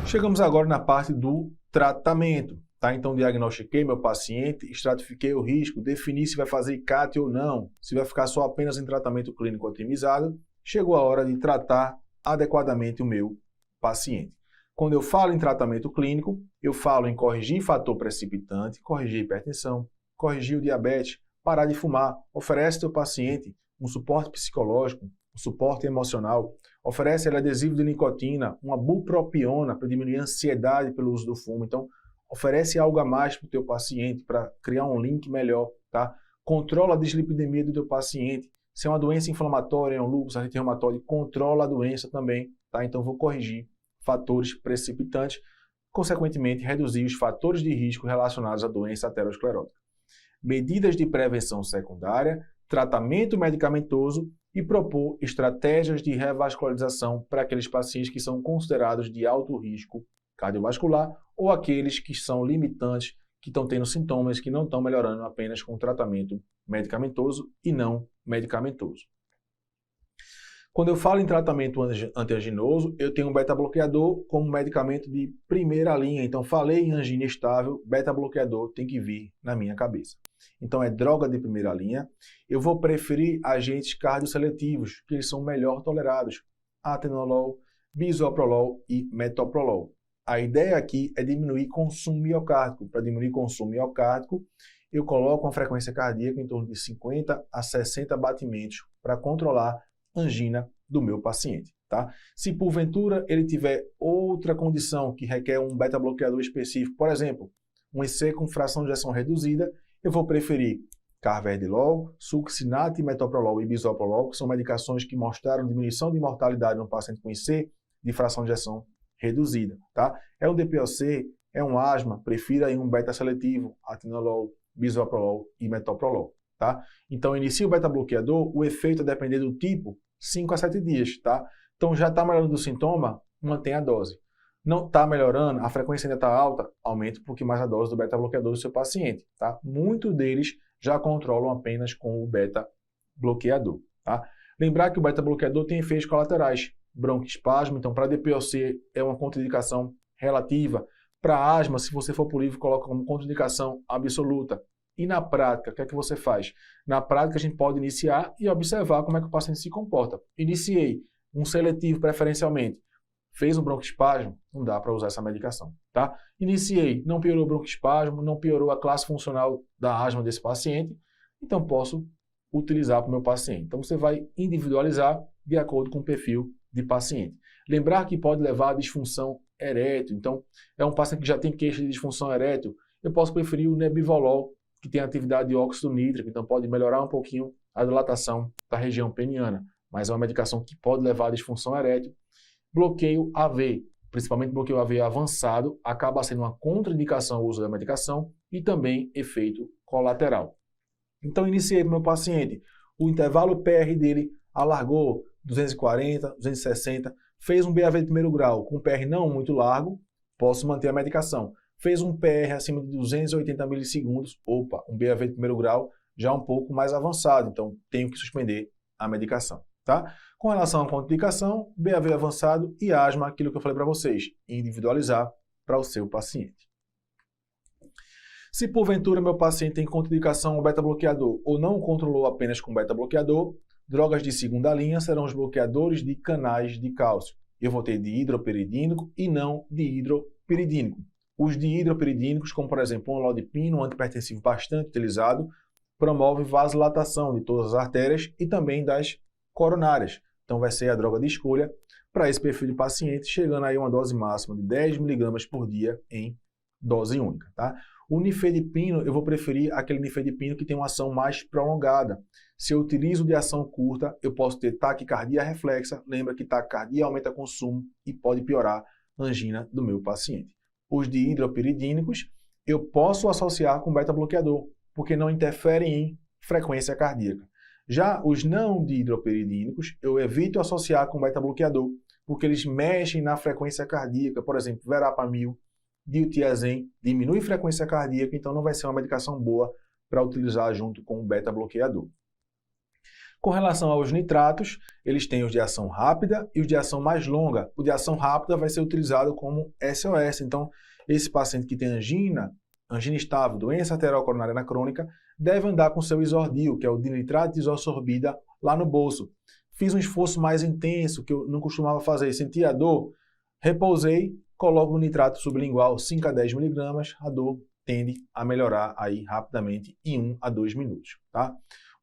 Chegamos agora na parte do tratamento, tá? Então, diagnostiquei meu paciente, estratifiquei o risco, defini se vai fazer ICAT ou não, se vai ficar só apenas em tratamento clínico otimizado. Chegou a hora de tratar adequadamente o meu paciente. Quando eu falo em tratamento clínico, eu falo em corrigir fator precipitante, corrigir hipertensão, corrigir o diabetes, parar de fumar, oferece ao teu paciente um suporte psicológico, um suporte emocional, oferece ele adesivo de nicotina, uma bupropiona para diminuir a ansiedade pelo uso do fumo. Então, oferece algo a mais para o teu paciente para criar um link melhor, tá? Controla a dislipidemia do teu paciente. Se é uma doença inflamatória, é um lúpus, artrite reumatoide, controla a doença também, tá? Então, vou corrigir fatores precipitantes, consequentemente, reduzir os fatores de risco relacionados à doença aterosclerótica. Medidas de prevenção secundária, tratamento medicamentoso e propor estratégias de revascularização para aqueles pacientes que são considerados de alto risco cardiovascular ou aqueles que são limitantes, que estão tendo sintomas que não estão melhorando apenas com tratamento medicamentoso e não medicamentoso. Quando eu falo em tratamento antianginoso, eu tenho um beta-bloqueador como medicamento de primeira linha. Então, falei em angina estável, beta-bloqueador tem que vir na minha cabeça. Então, é droga de primeira linha. Eu vou preferir agentes cardioseletivos, que eles são melhor tolerados. Atenolol, bisoprolol e metoprolol. A ideia aqui é diminuir consumo miocárdico. Para diminuir consumo miocárdico, eu coloco uma frequência cardíaca em torno de 50 a 60 batimentos para controlar a angina do meu paciente. Tá? Se porventura ele tiver outra condição que requer um beta-bloqueador específico, por exemplo, um EC com fração de ejeção reduzida, eu vou preferir carvedilol, succinate, metoprolol e bisoprolol, que são medicações que mostraram diminuição de mortalidade no paciente com IC de fração de ejeção reduzida. Tá? É um DPOC, é um asma, prefira aí um beta-seletivo, atenolol, bisoprolol e metoprolol. Tá? Então, inicia o beta-bloqueador, o efeito a depender do tipo, 5 a 7 dias. Tá? Então, já está melhorando o sintoma, mantenha a dose. Não está melhorando, a frequência ainda está alta, aumente um pouquinho mais a dose do beta-bloqueador do seu paciente. Tá? Muitos deles já controlam apenas com o beta-bloqueador. Tá? Lembrar que o beta-bloqueador tem efeitos colaterais, broncoespasmo, então para DPOC é uma contraindicação relativa. Para asma, se você for por livre, coloca como contraindicação absoluta. E na prática, o que é que você faz? Na prática, a gente pode iniciar e observar como é que o paciente se comporta. Iniciei um seletivo preferencialmente. Fez um broncoespasmo, não dá para usar essa medicação. Tá? Iniciei, não piorou o broncoespasmo, não piorou a classe funcional da asma desse paciente, então posso utilizar para o meu paciente. Então você vai individualizar de acordo com o perfil de paciente. Lembrar que pode levar a disfunção erétil. Então, é um paciente que já tem queixa de disfunção erétil, eu posso preferir o nebivolol, que tem atividade de óxido nítrico, então pode melhorar um pouquinho a dilatação da região peniana, mas é uma medicação que pode levar à disfunção erétil. Bloqueio AV, principalmente bloqueio AV avançado, acaba sendo uma contraindicação ao uso da medicação e também efeito colateral. Então, iniciei para o meu paciente, o intervalo PR dele alargou 240, 260, fez um BAV de primeiro grau com PR não muito largo, posso manter a medicação. Fez um PR acima de 280 milissegundos, opa, um BAV de primeiro grau já um pouco mais avançado, então tenho que suspender a medicação. Tá? Com relação à contraindicação, BAV avançado e asma, aquilo que eu falei para vocês, individualizar para o seu paciente. Se porventura meu paciente tem contraindicação ao beta-bloqueador ou não controlou apenas com beta-bloqueador, drogas de segunda linha serão os bloqueadores de canais de cálcio. Eu vou ter dihidropiridínico e não dihidropiridínico. Os dihidropiridínicos, como por exemplo o amlodipino, um antipertensivo bastante utilizado, promove vasodilatação de todas as artérias e também das coronárias. Então vai ser a droga de escolha para esse perfil de paciente, chegando aí a uma dose máxima de 10 mg por dia em dose única. Tá? O nifedipino, eu vou preferir aquele nifedipino que tem uma ação mais prolongada. Se eu utilizo de ação curta, eu posso ter taquicardia reflexa. Lembra que taquicardia aumenta consumo e pode piorar a angina do meu paciente. Os dihidropiridínicos, eu posso associar com beta-bloqueador, porque não interferem em frequência cardíaca. Já os não dihidropiridínicos, eu evito associar com beta-bloqueador, porque eles mexem na frequência cardíaca. Por exemplo, verapamil, diltiazem, diminui frequência cardíaca, então não vai ser uma medicação boa para utilizar junto com o beta-bloqueador. Com relação aos nitratos, eles têm os de ação rápida e os de ação mais longa. O de ação rápida vai ser utilizado como SOS. Então, esse paciente que tem angina estável, doença arterial coronariana crônica, deve andar com seu isordil, que é o dinitrato de isosorbida, lá no bolso. Fiz um esforço mais intenso, que eu não costumava fazer, senti a dor, repousei, coloco o nitrato sublingual 5 a 10 miligramas, a dor tende a melhorar aí rapidamente em 1 a 2 minutos. Tá?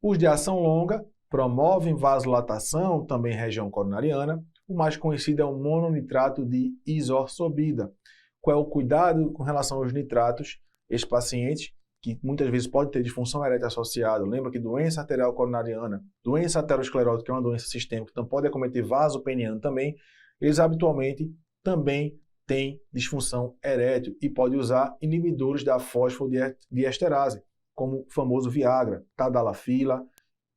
Os de ação longa promovem vasodilatação, também região coronariana. O mais conhecido é o mononitrato de isosorbida. Qual é o cuidado com relação aos nitratos? Esses pacientes que muitas vezes pode ter disfunção erétil associada, lembra que doença arterial coronariana, doença aterosclerótica, que é uma doença sistêmica, então pode acometer vaso peniano também, eles habitualmente também têm disfunção erétil e pode usar inibidores da fosfodiesterase, como o famoso Viagra, tadalafila,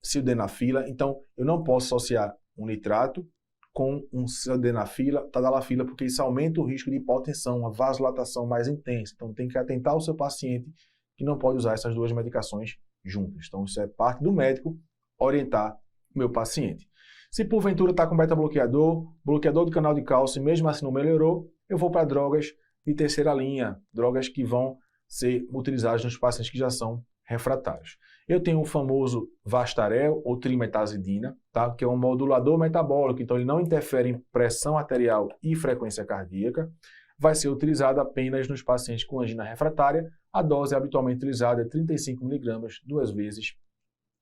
sildenafila. Então, eu não posso associar um nitrato com um sildenafila, tadalafila, porque isso aumenta o risco de hipotensão, uma vasodilatação mais intensa. Então, tem que atentar ao seu paciente que não pode usar essas duas medicações juntas. Então, isso é parte do médico orientar o meu paciente. Se porventura está com beta-bloqueador, bloqueador do canal de cálcio, e mesmo assim não melhorou, eu vou para drogas de terceira linha, drogas que vão ser utilizadas nos pacientes que já são refratários. Eu tenho o famoso Vastarel ou trimetazidina, tá? Que é um modulador metabólico, então ele não interfere em pressão arterial e frequência cardíaca. Vai ser utilizado apenas nos pacientes com angina refratária. A dose habitualmente utilizada é 35 mg 2 vezes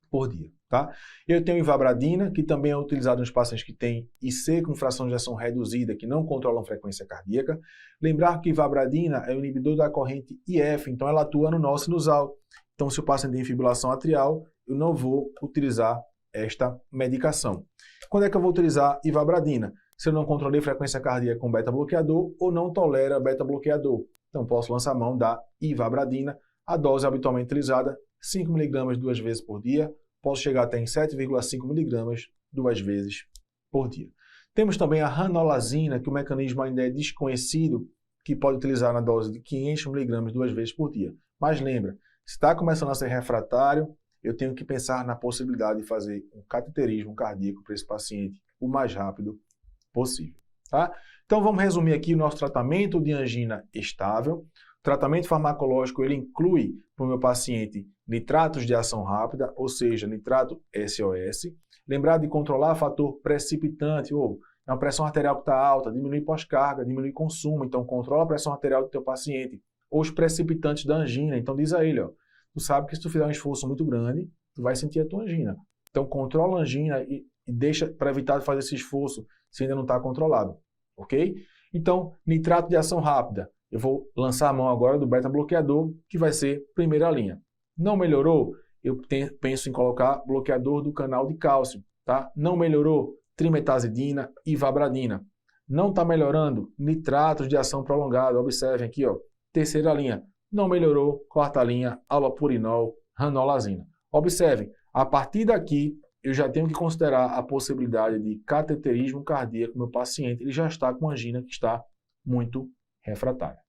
por dia. Tá? Eu tenho ivabradina, que também é utilizado nos pacientes que têm IC com fração de ação reduzida, que não controlam frequência cardíaca. Lembrar que ivabradina é o inibidor da corrente IF, então ela atua no nó sinusal. Então, se o paciente tem fibrilação atrial, eu não vou utilizar esta medicação. Quando é que eu vou utilizar ivabradina? Se eu não controlei frequência cardíaca com beta-bloqueador ou não tolera beta-bloqueador. Então, posso lançar mão da ivabradina. A dose habitualmente utilizada, 5 mg 2 vezes por dia. Posso chegar até em 7,5 mg 2 vezes por dia. Temos também a ranolazina, que o mecanismo ainda é desconhecido, que pode utilizar na dose de 500 mg 2 vezes por dia. Mas lembra, se está começando a ser refratário, eu tenho que pensar na possibilidade de fazer um cateterismo cardíaco para esse paciente o mais rápido possível. Tá? Então vamos resumir aqui o nosso tratamento de angina estável. O tratamento farmacológico ele inclui para o meu paciente nitratos de ação rápida, ou seja, nitrato SOS. Lembrar de controlar fator precipitante, ou é uma pressão arterial que está alta, diminui pós-carga, diminui consumo, então controla a pressão arterial do teu paciente. Ou os precipitantes da angina, então diz a ele, ó, tu sabe que se tu fizer um esforço muito grande, tu vai sentir a tua angina. Então controla a angina e deixa para evitar de fazer esse esforço se ainda não está controlado, ok? Então, nitrato de ação rápida. Eu vou lançar a mão agora do beta-bloqueador, que vai ser primeira linha. Não melhorou? Eu penso em colocar bloqueador do canal de cálcio, tá? Não melhorou? Trimetazidina e ivabradina. Não está melhorando? Nitratos de ação prolongada. Observem aqui, ó. Terceira linha. Não melhorou? Quarta linha, allopurinol, ranolazina. Observem, a partir daqui, eu já tenho que considerar a possibilidade de cateterismo cardíaco no meu paciente. Ele já está com angina que está muito refratária.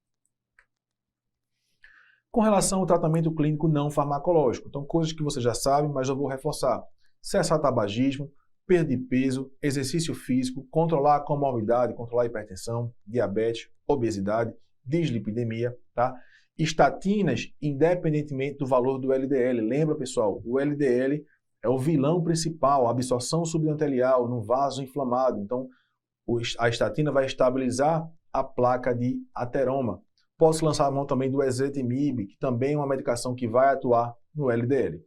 Com relação ao tratamento clínico não farmacológico, então coisas que você já sabe, mas eu vou reforçar. Cessar tabagismo, perda de peso, exercício físico, controlar a comorbidade, controlar a hipertensão, diabetes, obesidade, dislipidemia, tá? Estatinas, independentemente do valor do LDL. Lembra, pessoal, o LDL é o vilão principal, a absorção subendotelial no vaso inflamado. Então, a estatina vai estabilizar a placa de ateroma. Posso lançar a mão também do ezetimibe, que também é uma medicação que vai atuar no LDL.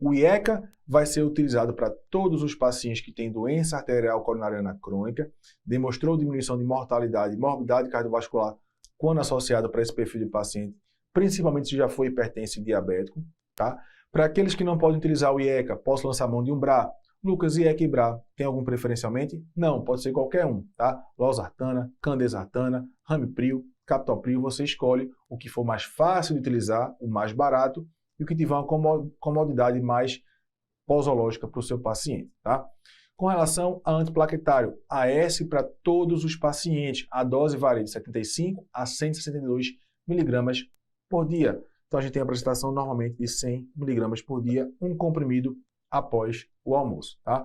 O IECA vai ser utilizado para todos os pacientes que têm doença arterial coronariana crônica, demonstrou diminuição de mortalidade e morbidade cardiovascular quando associado para esse perfil de paciente, principalmente se já foi hipertenso e diabético. Tá? Para aqueles que não podem utilizar o IECA, posso lançar a mão de um BRA. Lucas, IECA e BRA, tem algum preferencialmente? Não, pode ser qualquer um. Tá? Losartana, candesartana, ramipril, captopril, você escolhe o que for mais fácil de utilizar, o mais barato, e o que tiver uma comodidade mais posológica para o seu paciente. Tá? Com relação a antiplaquetário, AS para todos os pacientes, a dose varia de 75 a 162 mg por dia. Então a gente tem a apresentação normalmente de 100 mg por dia, um comprimido após o almoço, tá?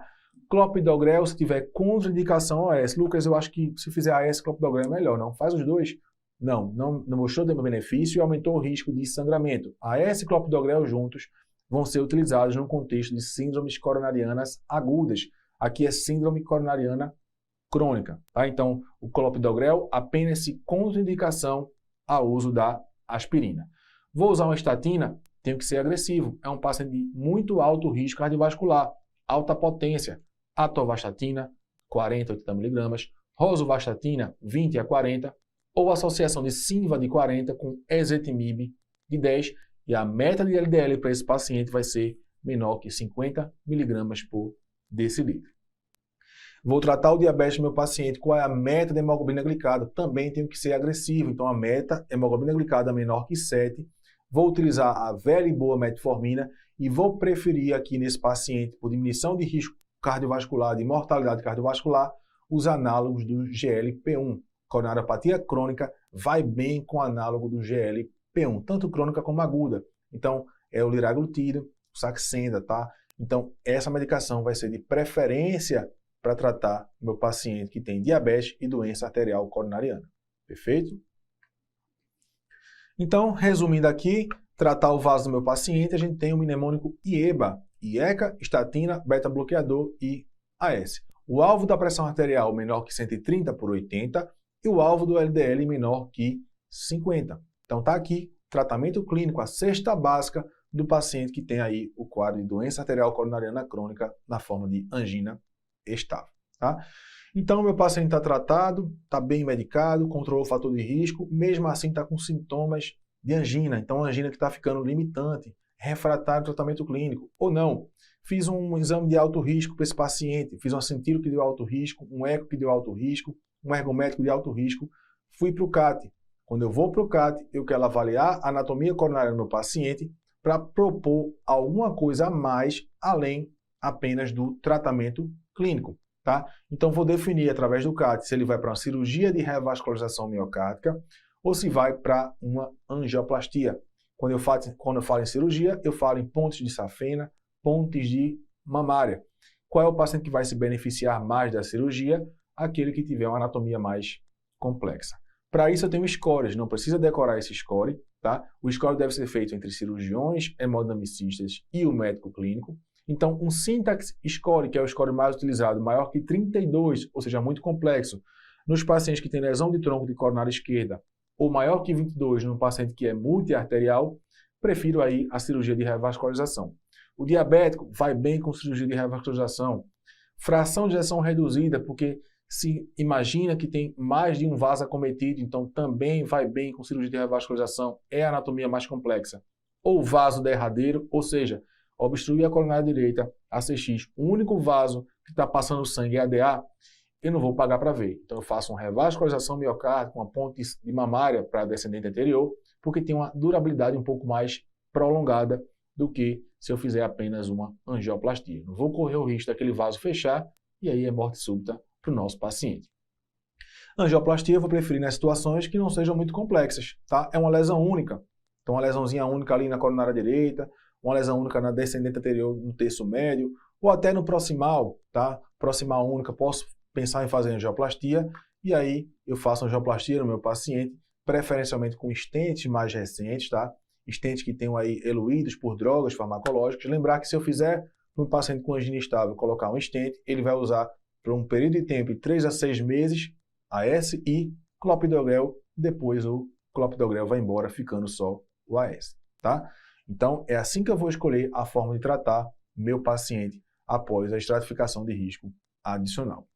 Clopidogrel, se tiver contraindicação AS. Lucas, eu acho que se fizer AS, clopidogrel é melhor, não? Faz os dois? Não mostrou benefício e aumentou o risco de sangramento. AS e clopidogrel juntos vão ser utilizados no contexto de síndromes coronarianas agudas. Aqui é síndrome coronariana crônica, tá? Então, o clopidogrel apenas se contraindicação ao uso da aspirina. Vou usar uma estatina? Tenho que ser agressivo. É um paciente de muito alto risco cardiovascular, alta potência. Atorvastatina, 40 a 80 mg, rosuvastatina, 20 a 40, ou associação de Cinva de 40 com ezetimibe de 10, e a meta de LDL para esse paciente vai ser menor que 50 mg por decilitro. Vou tratar o diabetes do meu paciente. Qual é a meta de hemoglobina glicada? Também tenho que ser agressivo. Então, a meta hemoglobina glicada menor que 7. Vou utilizar a velha e boa metformina e vou preferir aqui nesse paciente, por diminuição de risco cardiovascular, de mortalidade cardiovascular, os análogos do GLP-1. Coronariopatia crônica vai bem com o análogo do GLP-1, tanto crônica como aguda. Então, é o liraglutida, o Saxenda, tá? Então, essa medicação vai ser de preferência para tratar o meu paciente que tem diabetes e doença arterial coronariana. Perfeito? Então, resumindo aqui, tratar o vaso do meu paciente, a gente tem o mnemônico IEBA, IECA, estatina, beta-bloqueador e AS. O alvo da pressão arterial menor que 130 por 80 e o alvo do LDL menor que 50. Então tá aqui, tratamento clínico, a cesta básica do paciente que tem aí o quadro de doença arterial coronariana crônica na forma de angina estável, tá? Então, meu paciente está tratado, está bem medicado, controlou o fator de risco, mesmo assim está com sintomas de angina. Então, angina que está ficando limitante, refratário ao tratamento clínico. Ou não, fiz um exame de alto risco para esse paciente, fiz um sentido que deu alto risco, um eco que deu alto risco, um ergométrico de alto risco, fui para o CAT. Quando eu vou para o CAT, eu quero avaliar a anatomia coronária do meu paciente para propor alguma coisa a mais, além apenas do tratamento clínico, tá? Então, vou definir através do CAT se ele vai para uma cirurgia de revascularização miocárdica ou se vai para uma angioplastia. Quando eu falo em cirurgia, eu falo em pontes de safena, pontes de mamária. Qual é o paciente que vai se beneficiar mais da cirurgia? Aquele que tiver uma anatomia mais complexa. Para isso, eu tenho scores, não precisa decorar esse score, tá? O score deve ser feito entre cirurgiões, hemodinamicistas e o médico clínico. Então, um syntax score, que é o score mais utilizado, maior que 32, ou seja, muito complexo, nos pacientes que têm lesão de tronco de coronária esquerda, ou maior que 22 no paciente que é multiarterial, prefiro aí a cirurgia de revascularização. O diabético vai bem com cirurgia de revascularização. Fração de ejeção reduzida, porque se imagina que tem mais de um vaso acometido, então também vai bem com cirurgia de revascularização, é a anatomia mais complexa. Ou vaso derradeiro, ou seja, obstruir a coronária direita, ACX, o único vaso que está passando sangue é ADA, eu não vou pagar para ver. Então eu faço uma revascularização miocárdica, uma ponte de mamária para descendente anterior, porque tem uma durabilidade um pouco mais prolongada do que se eu fizer apenas uma angioplastia. Não vou correr o risco daquele vaso fechar e aí é morte súbita para o nosso paciente. Angioplastia eu vou preferir nas situações que não sejam muito complexas, tá? É uma lesão única. Então uma lesãozinha única ali na coronária direita, uma lesão única na descendente anterior no terço médio, ou até no proximal, tá? Proximal única, posso pensar em fazer angioplastia, e aí eu faço angioplastia no meu paciente, preferencialmente com stents mais recentes, tá? Stents que tenham aí eluídos por drogas farmacológicas. Lembrar que se eu fizer para um paciente com angina estável colocar um stent, ele vai usar por um período de tempo de 3 a 6 meses AS e clopidogrel, depois o clopidogrel vai embora ficando só o AS, tá? Então, é assim que eu vou escolher a forma de tratar meu paciente após a estratificação de risco adicional.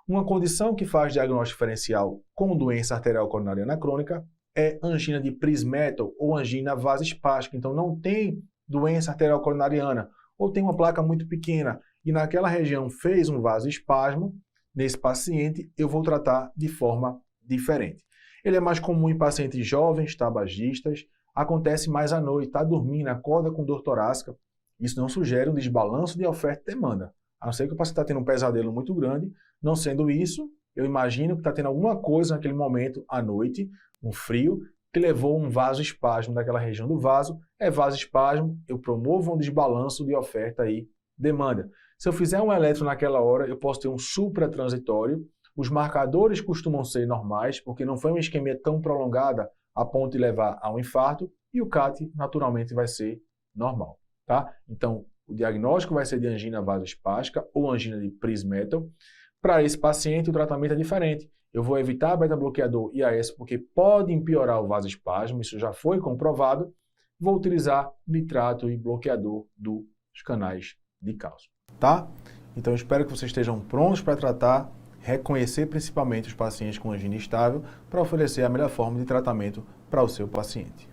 Uma condição que faz diagnóstico diferencial com doença arterial coronariana crônica é angina de Prismetal ou angina vasoespástica. Então, não tem doença arterial coronariana ou tem uma placa muito pequena e naquela região fez um vasoespasmo, nesse paciente eu vou tratar de forma diferente. Ele é mais comum em pacientes jovens, tabagistas, acontece mais à noite, está dormindo, acorda com dor torácica. Isso não sugere um desbalanço de oferta e demanda. A não ser que o paciente está tendo um pesadelo muito grande. Não sendo isso, eu imagino que está tendo alguma coisa naquele momento à noite, um frio, que levou um vasoespasmo daquela região do vaso. É vasoespasmo, eu promovo um desbalanço de oferta aí demanda. Se eu fizer um eletro naquela hora, eu posso ter um supratransitório. Os marcadores costumam ser normais, porque não foi uma isquemia tão prolongada a ponto de levar a um infarto, e o CAT naturalmente vai ser normal, tá? Então, o diagnóstico vai ser de angina vasoespástica ou angina de Prinzmetal. Para esse paciente, o tratamento é diferente. Eu vou evitar beta-bloqueador e AS porque podem piorar o vasoespasmo, isso já foi comprovado. Vou utilizar nitrato e bloqueador dos canais de cálcio, tá? Então, espero que vocês estejam prontos para tratar, reconhecer principalmente os pacientes com angina estável para oferecer a melhor forma de tratamento para o seu paciente.